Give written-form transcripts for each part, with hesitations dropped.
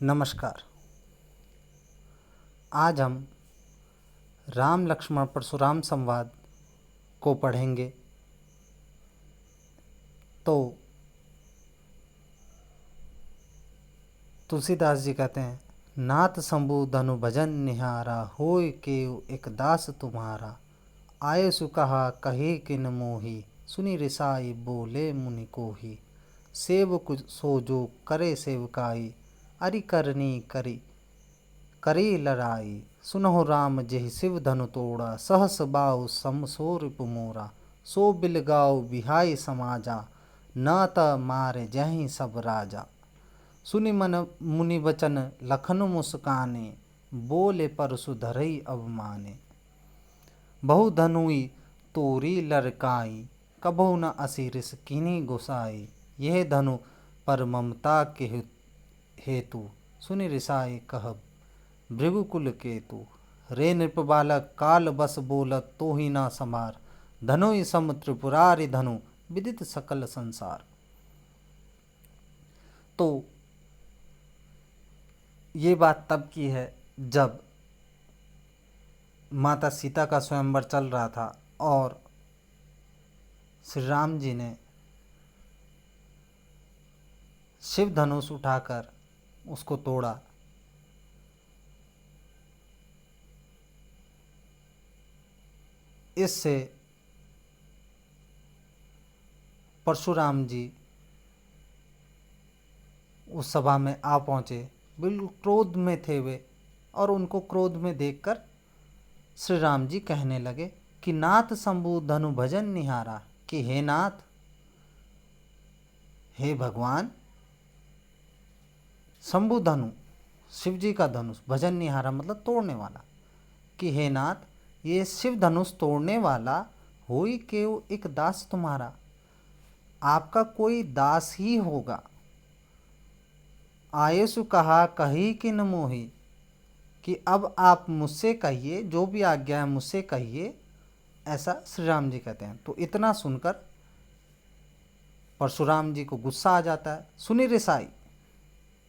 नमस्कार। आज हम राम लक्ष्मण परशुराम संवाद को पढ़ेंगे। तो तुलसीदास जी कहते हैं, नाथ शंभु धनु भजन निहारा, होय केउ एक दास तुम्हारा। आये सु कहा कहे किन मोही, सुनि रिसाई बोले मुनि कोही। सेवक सो जो करे सेवकाई, अरि करनी करी करी लड़ाई। सुनहु राम जेहि शिव धनु तोड़ा, सहस बाहु सम सो रिपु मोरा। सो बिल गाओ बिहाई समाजा, न त मारे जहीं सब राजा। सुनि मन मुनि बचन लखन मुस्काने, बोले परसु धरई अवमाने। बहु धनुई तोरी लड़काई, कबहु न असी रिस कीन्ही गोसाई। यह धनु पर ममता के हेतु, सुनि रिसाई कहब भृगुकुल केतु। रे नृप बालक काल बस बोलत तोहि न समार, धनुई सम त्रिपुरारि धनु विदित सकल संसार। तो ये बात तब की है जब माता सीता का स्वयंवर चल रहा था और श्री राम जी ने शिव धनुष उठाकर उसको तोड़ा। इससे परशुराम जी उस सभा में आ पहुँचे। बिल्कुल क्रोध में थे वे, और उनको क्रोध में देखकर श्री राम जी कहने लगे कि नाथ शंभु धनु भजन निहारा, कि हे नाथ, हे भगवान, शंभु धनु शिव जी का धनुष, भजन निहारा मतलब तोड़ने वाला, कि हे नाथ, ये शिव धनुष तोड़ने वाला होई केउ एक दास तुम्हारा, आपका कोई दास ही होगा। आयसु कहा कही कि न मोही, कि अब आप मुझसे कहिए, जो भी आज्ञा है मुझसे कहिए, ऐसा श्री राम जी कहते हैं। तो इतना सुनकर परशुराम जी को गुस्सा आ जाता है। सुनि रिसाई,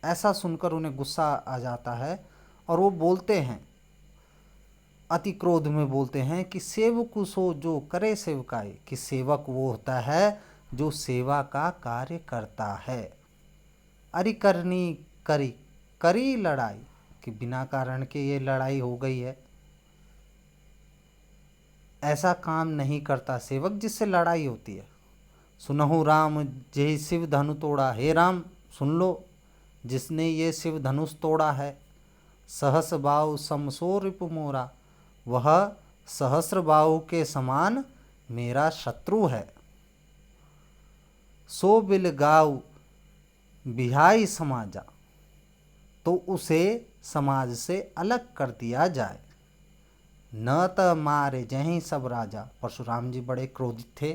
ऐसा सुनकर उन्हें गुस्सा आ जाता है और वो बोलते हैं, अति क्रोध में बोलते हैं कि सेवक सो जो करे सेवकाई, कि सेवक वो होता है जो सेवा का कार्य करता है। अरि करनी करी करी लड़ाई, कि बिना कारण के ये लड़ाई हो गई है। ऐसा काम नहीं करता सेवक जिससे लड़ाई होती है। सुनहु राम जेहि शिव धनु तोड़ा, हे राम सुन लो, जिसने ये शिव धनुष तोड़ा है। सहस बाहु समसो रिपु मोरा, वह सहस्र बाहु के समान मेरा शत्रु है। सो बिल गाऊ बिहाई समाजा, तो उसे समाज से अलग कर दिया जाए। न त मारे जहीं सब राजा। परशुराम जी बड़े क्रोधित थे,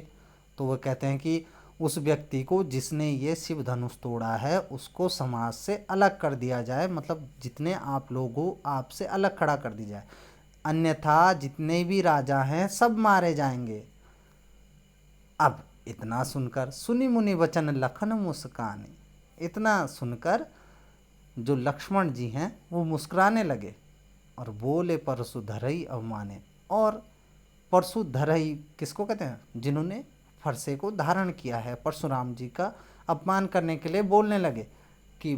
तो वह कहते हैं कि उस व्यक्ति को जिसने ये शिव धनुष तोड़ा है उसको समाज से अलग कर दिया जाए, मतलब जितने आप लोग हो आपसे अलग खड़ा कर दिया जाए, अन्यथा जितने भी राजा हैं सब मारे जाएंगे। अब इतना सुनकर सुनि मुनि वचन लखन मुस्काने, इतना सुनकर जो लक्ष्मण जी हैं वो मुस्कुराने लगे और बोले परसु धरई अवमाने। और परसु धरई किसको कहते हैं? जिन्होंने फरसे को धारण किया है। परशुराम जी का अपमान करने के लिए बोलने लगे कि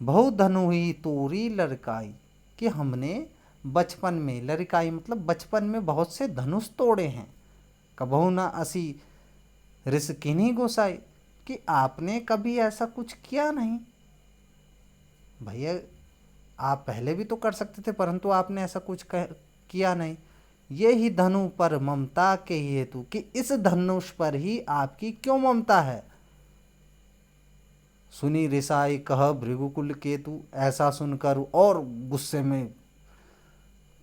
बहु धनु ही तोरी लड़काई, कि हमने बचपन में, लड़काई मतलब बचपन में बहुत से धनुष तोड़े हैं। कबहु ना असी रिस किन्हीं गोसाई, कि आपने कभी ऐसा कुछ किया नहीं। भैया आप पहले भी तो कर सकते थे, परंतु आपने ऐसा कुछ किया नहीं। ये ही धनु पर ममता के हेतु, कि इस धनुष पर ही आपकी क्यों ममता है। सुनी रिसाई कह भृगुकुल केतु, ऐसा सुनकर और गुस्से में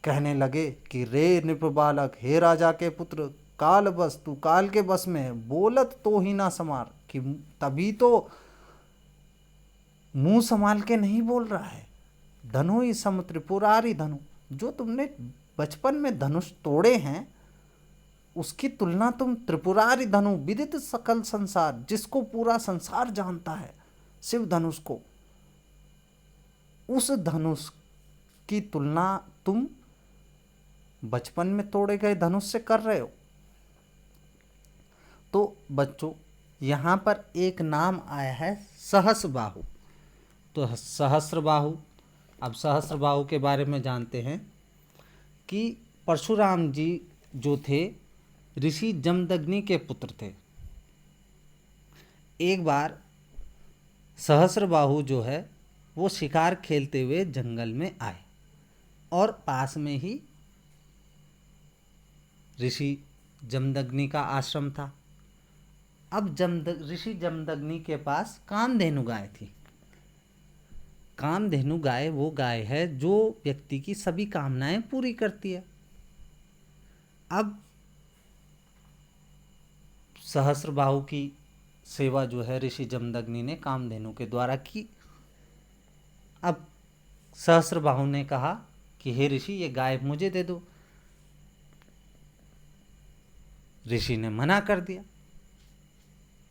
कहने लगे कि रे नृप बालक, हे राजा के पुत्र, काल बस, तू काल के बस में, बोलत तो ही ना समार, कि तभी तो मुंह संभाल के नहीं बोल रहा है। धनु ही सम त्रिपुरारी धनु, जो तुमने बचपन में धनुष तोड़े हैं उसकी तुलना तुम त्रिपुरारी धनु विदित सकल संसार, जिसको पूरा संसार जानता है, शिव धनुष को, उस धनुष की तुलना तुम बचपन में तोड़े गए धनुष से कर रहे हो। तो बच्चों यहाँ पर एक नाम आया है सहस्रबाहु। तो सहस्रबाहु, अब सहस्रबाहु के बारे में जानते हैं कि परशुराम जी जो थे ऋषि जमदग्नि के पुत्र थे। एक बार सहस्रबाहु जो है वो शिकार खेलते हुए जंगल में आए और पास में ही ऋषि जमदग्नि का आश्रम था। अब ऋषि जमदग्नि के पास कामधेनु गाय थी। कामधेनु गाय वो गाय है जो व्यक्ति की सभी कामनाएं पूरी करती है। अब सहस्रबाहु की सेवा जो है ऋषि जमदग्नि ने कामधेनु के द्वारा की। अब सहस्रबाहु ने कहा कि हे ऋषि, ये गाय मुझे दे दो। ऋषि ने मना कर दिया।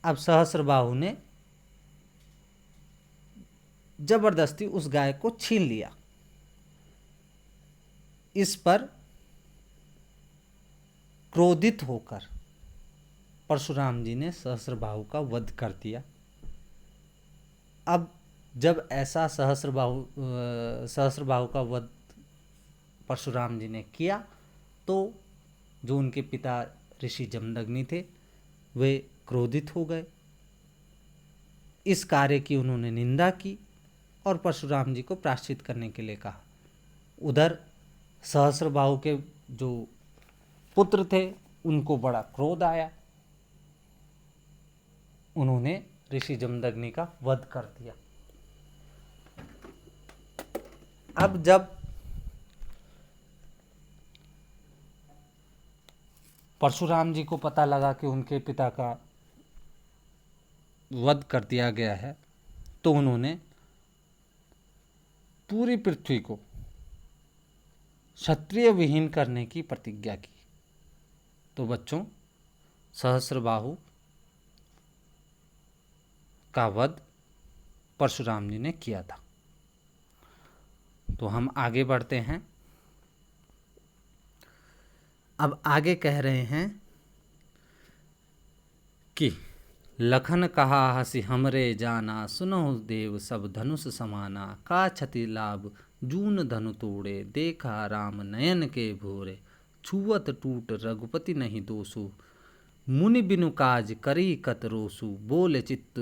अब सहस्रबाहु ने जबरदस्ती उस गाय को छीन लिया। इस पर क्रोधित होकर परशुराम जी ने सहस्रबाहु का वध कर दिया। अब जब ऐसा सहस्रबाहु का वध परशुराम जी ने किया तो जो उनके पिता ऋषि जमदग्नि थे वे क्रोधित हो गए। इस कार्य की उन्होंने निंदा की और परशुराम जी को प्रायश्चित करने के लिए कहा। उधर सहस्रबाहु के जो पुत्र थे उनको बड़ा क्रोध आया। उन्होंने ऋषि जमदग्नि का वध कर दिया। अब जब परशुराम जी को पता लगा कि उनके पिता का वध कर दिया गया है तो उन्होंने पूरी पृथ्वी को क्षत्रिय विहीन करने की प्रतिज्ञा की। तो बच्चों, सहस्रबाहु का वध परशुराम जी ने किया था। तो हम आगे बढ़ते हैं। अब आगे कह रहे हैं कि लखन कहा हसी हमरे जाना, सुनहु देव सब धनुष समाना। का क्षति लाभ जून धनु तोड़े, देखा राम नयन के भोरे। छुअत टूट रघुपति नहीं दोसु, मुनि बिनु काज करी कत रोसु। बोले चित्त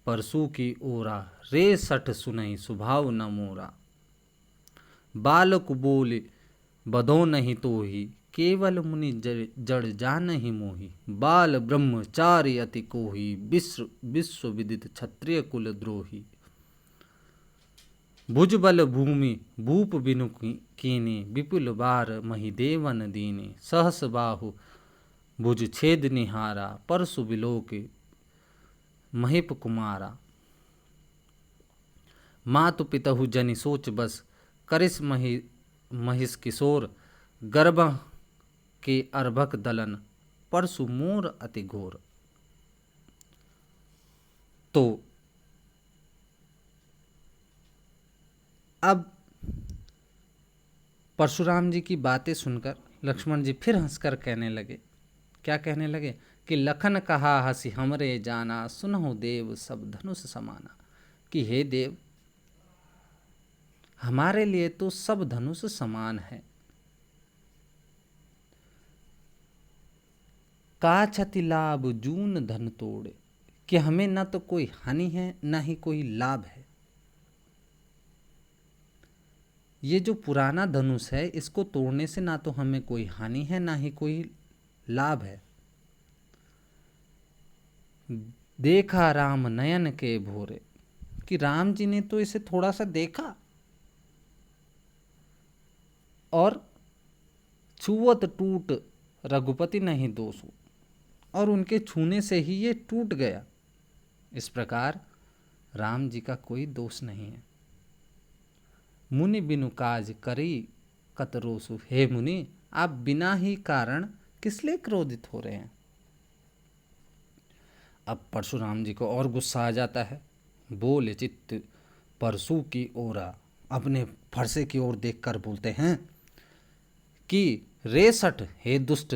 परसु की ओरा, रे सठ सुनई सुभाव न मोरा। बालक बोले बधो नहीं तोही, केवल मुनि जड़ जान ही मोही। बाल ब्रह्मचारी अति कोही, विश्व विदित क्षत्रिय कुल द्रोही। भुजबल भूमि भूप बिनु कीने, विपुल बार मही देवन दीने। सहस बाहु भुज छेद निहारा, परसु बिलोक महिप कुमारा। मातु पितहु जनि सोच बस, करिस महिष किशोर। गर्भ के अर्भक दलन, परसु मोर अति घोर। तो अब परशुराम जी की बातें सुनकर लक्ष्मण जी फिर हंसकर कहने लगे। क्या कहने लगे कि लखन कहा हसी हमरे जाना, सुनहु देव सब धनुष समाना। कि हे देव, हमारे लिए तो सब धनुष समान है। का क्षति लाभ जून धन तोड़े, कि हमें ना तो कोई हानि है ना ही कोई लाभ है। ये जो पुराना धनुष है इसको तोड़ने से ना तो हमें कोई हानि है ना ही कोई लाभ है। देखा राम नयन के भोरे, कि राम जी ने तो इसे थोड़ा सा देखा और छुअत टूट रघुपति नहीं दोषु, और उनके छूने से ही ये टूट गया। इस प्रकार राम जी का कोई दोष नहीं है। मुनि बिनु काज करी कत रोसु। हे मुनि, आप बिना ही कारण किस लिए क्रोधित हो रहे हैं। अब परशुराम जी को और गुस्सा आ जाता है। बोले चित्त परसु की ओरा, अपने फरसे की ओर देखकर बोलते हैं कि रे सठ हे दुष्ट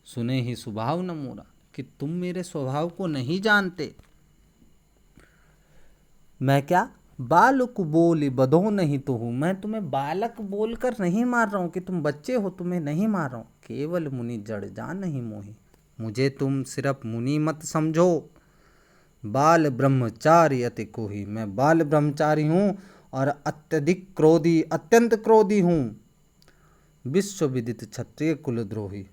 सुने ही स्वभाव न मोरा, कि तुम मेरे स्वभाव को नहीं जानते। मैं क्या बालक बोली बधो नहीं तो हूँ, मैं तुम्हें बालक बोलकर नहीं मार रहा हूँ कि तुम बच्चे हो, तुम्हें नहीं मार रहा हूँ। केवल मुनि जड़ जान नहीं मोही, मुझे तुम सिर्फ मुनि मत समझो। बाल ब्रह्मचारी अति कोही, मैं बाल ब्रह्मचारी हूँ और अत्यधिक क्रोधी, अत्यंत क्रोधी हूँ। विश्व विदित क्षत्रिय कुलद्रोही,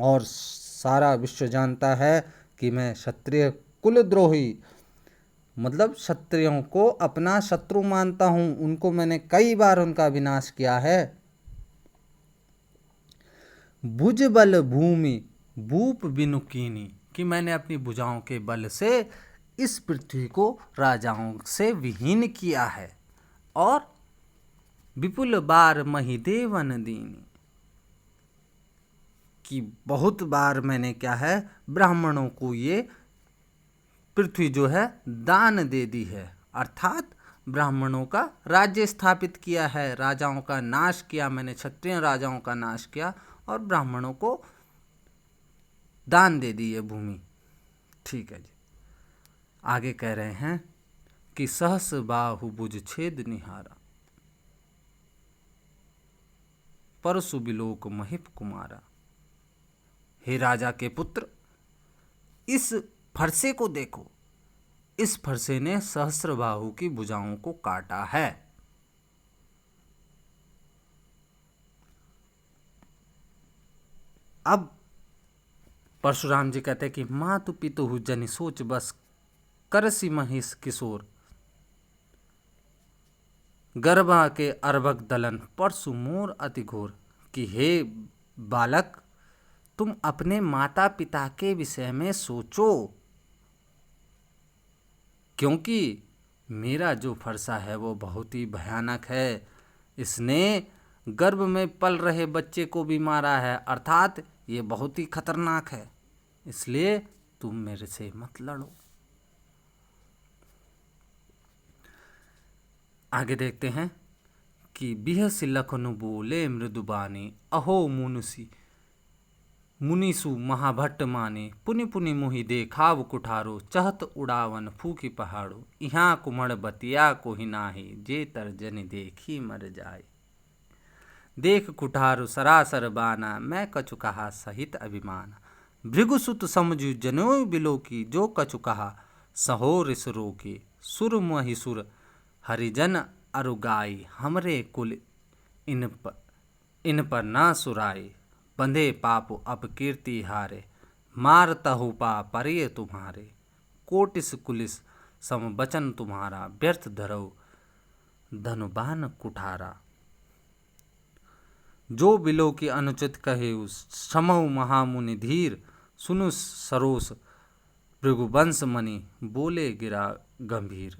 और सारा विश्व जानता है कि मैं क्षत्रिय कुलद्रोही, मतलब क्षत्रियों को अपना शत्रु मानता हूं, उनको मैंने कई बार उनका विनाश किया है। भुज बल भूमि भूप बिनुकीनी, कि मैंने अपनी भुजाओं के बल से इस पृथ्वी को राजाओं से विहीन किया है। और विपुल बार महिदेवन दीनी, कि बहुत बार मैंने क्या है ब्राह्मणों को ये पृथ्वी जो है दान दे दी है, अर्थात ब्राह्मणों का राज्य स्थापित किया है, राजाओं का नाश किया मैंने, क्षत्रिय राजाओं का नाश किया और ब्राह्मणों को दान दे दी है भूमि। ठीक है जी, आगे कह रहे हैं कि सहस बाहु भुज छेद निहारा, परसु बिलोक महिप कुमारा। हे राजा के पुत्र, इस फरसे को देखो, इस फरसे ने सहस्त्रबाहु की भुजाओं को काटा है। अब परशुराम जी कहते हैं कि मातु पितु जनि सोच बस, करसी महिष किशोर, गर्भा के अर्भक दलन परसु मोर अति घोर, कि हे बालक, तुम अपने माता पिता के विषय में सोचो, क्योंकि मेरा जो फरसा है वो बहुत ही भयानक है। इसने गर्भ में पल रहे बच्चे को भी मारा है, अर्थात ये बहुत ही खतरनाक है, इसलिए तुम मेरे से मत लड़ो। आगे देखते हैं कि बिहसी लखनु बोले मृदुबानी, अहो मुनुसी मुनिसु महाभट्ट माने, पुनि पुनि मुहि देखाव कुठारो, चहत उड़ावन फूकी पहाड़ो, यहाँ कुमड़ बतिया को ही नाही, जे तर्जन देखी मर जाए। देख कुठारो सरासर बाना, मैं कछु कहा सहित अभिमान, भृगुसुत समझु जनोय बिलो की, जो कछु कहा सहो रिस रोकी, सुर महिसुर हरिजन अरुगाई, हमरे कुल इन पर ना सुराई, बंधे पाप अपकीर्ति हारे, मार तहुपा परिय तुम्हारे, कोटिस कुलिस सम बचन तुम्हारा, व्यर्थ धरौ धनुबान कुठारा। जो बिलो की अनुचित कहे उस, समहु महामुनि धीर, सुनु सरोस भृगुवंश मणि, बोले गिरा गंभीर।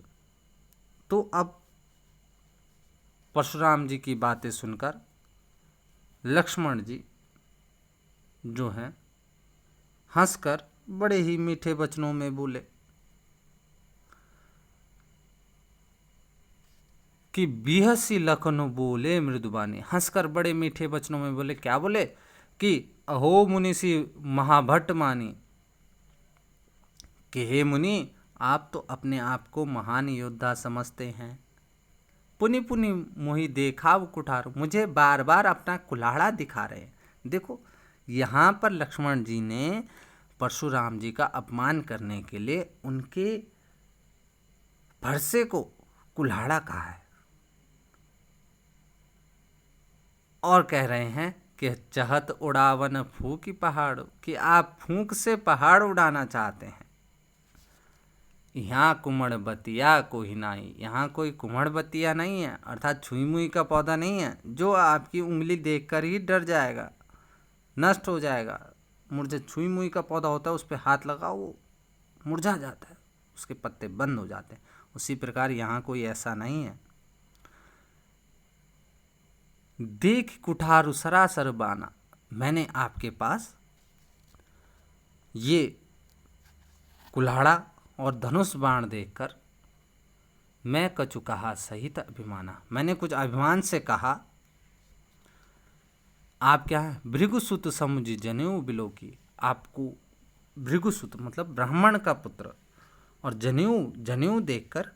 तो अब परशुराम जी की बातें सुनकर लक्ष्मण जी जो हैं हंसकर बड़े ही मीठे वचनों में बोले कि बिहसी लखनु बोले मृदुबानी, हंसकर बड़े मीठे वचनों में बोले, क्या बोले कि अहो मुनिसी महाभट्ट मानी, कि हे मुनि, आप तो अपने आप को महान योद्धा समझते हैं, पुनि पुनि मोहि देखाव कुठार, मुझे बार बार अपना कुल्हाड़ा दिखा रहे हैं। देखो यहाँ पर लक्ष्मण जी ने परशुराम जी का अपमान करने के लिए उनके फरसे को कुल्हाड़ा कहा है और कह रहे हैं कि चहत उड़ावन फूकी पहाड़, कि आप फूंक से पहाड़ उड़ाना चाहते हैं। यहाँ कुमड़ बतिया को ही नहीं, यहाँ कोई कुमड़ बतिया नहीं है, अर्थात छुई मुई का पौधा नहीं है जो आपकी उंगली देखकर ही डर जाएगा, नष्ट हो जाएगा। मुरझे छुई मुई का पौधा होता है, उस पर हाथ लगाओ वो मुरझा जाता है, उसके पत्ते बंद हो जाते हैं। उसी प्रकार यहाँ कोई ऐसा नहीं है। देख कुठारु सरासर बाना, मैंने आपके पास ये कुल्हाड़ा और धनुष बाण देखकर मैं कछु कहा सहित अभिमाना, मैंने कुछ अभिमान से कहा। आप क्या हैं? भृगुसुत समुझ जनेऊ बिलो की, आपको भृगुसुत मतलब ब्राह्मण का पुत्र, और जनेऊ जनेऊ देखकर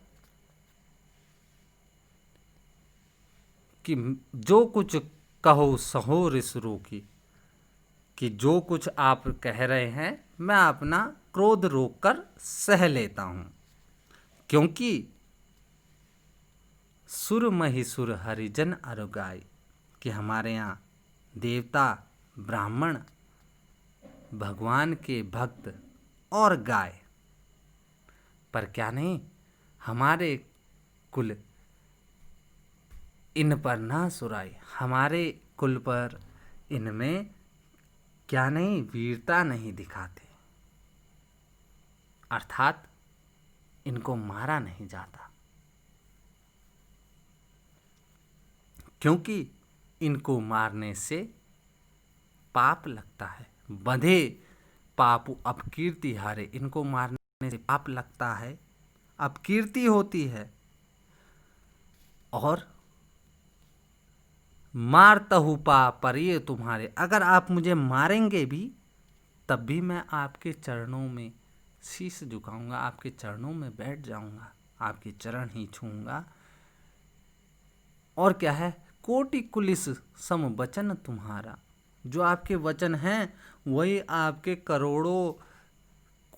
कि जो कुछ कहो सहो रिस रोकी, कि जो कुछ आप कह रहे हैं मैं अपना क्रोध रोककर सह लेता हूँ, क्योंकि सुर महिसुर हरिजन अरुगाई, कि हमारे यहाँ देवता ब्राह्मण भगवान के भक्त और गाय, पर क्या नहीं हमारे कुल इन पर ना सुराई, हमारे कुल पर इनमें क्या नहीं वीरता नहीं दिखाते, अर्थात इनको मारा नहीं जाता, क्योंकि इनको मारने से पाप लगता है। बंधे पाप अपकीर्ति हारे, इनको मारने से पाप लगता है, अपकीर्ति होती है। और मारतहु पा पर ये तुम्हारे, अगर आप मुझे मारेंगे भी तब भी मैं आपके चरणों में शीश झुकाऊंगा, आपके चरणों में बैठ जाऊंगा, आपके चरण ही छूऊंगा। और क्या है? कोटि कुलिस सम वचन तुम्हारा, जो आपके वचन हैं वही आपके करोड़ों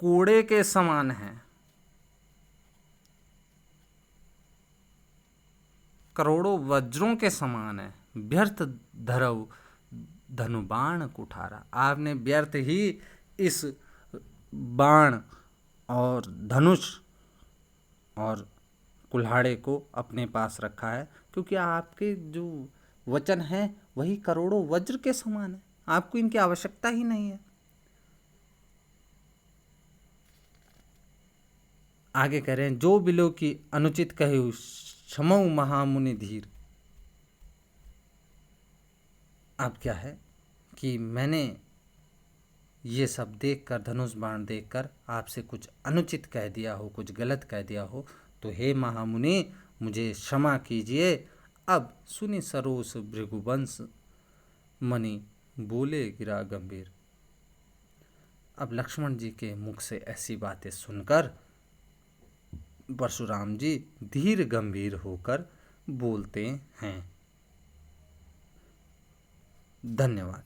कोड़े के समान हैं, करोड़ों वज्रों के समान है। व्यर्थ धरव धनुबाण कुठारा, आपने व्यर्थ ही इस बाण और धनुष और कुल्हाड़े को अपने पास रखा है, क्योंकि आपके जो वचन हैं वही करोड़ों वज्र के समान है, आपको इनकी आवश्यकता ही नहीं है। आगे कह रहे हैं, जो बिलो की अनुचित कहे क्षमऊ महामुनि धीर। अब क्या है कि मैंने ये सब देखकर, धनुष बाण देखकर आपसे कुछ अनुचित कह दिया हो, कुछ गलत कह दिया हो, तो हे महामुनि मुझे क्षमा कीजिए। अब सुनि सरोस भृगुवंश मणि बोले गिरा गंभीर। अब लक्ष्मण जी के मुख से ऐसी बातें सुनकर परशुराम जी धीर गंभीर होकर बोलते हैं। धन्यवाद।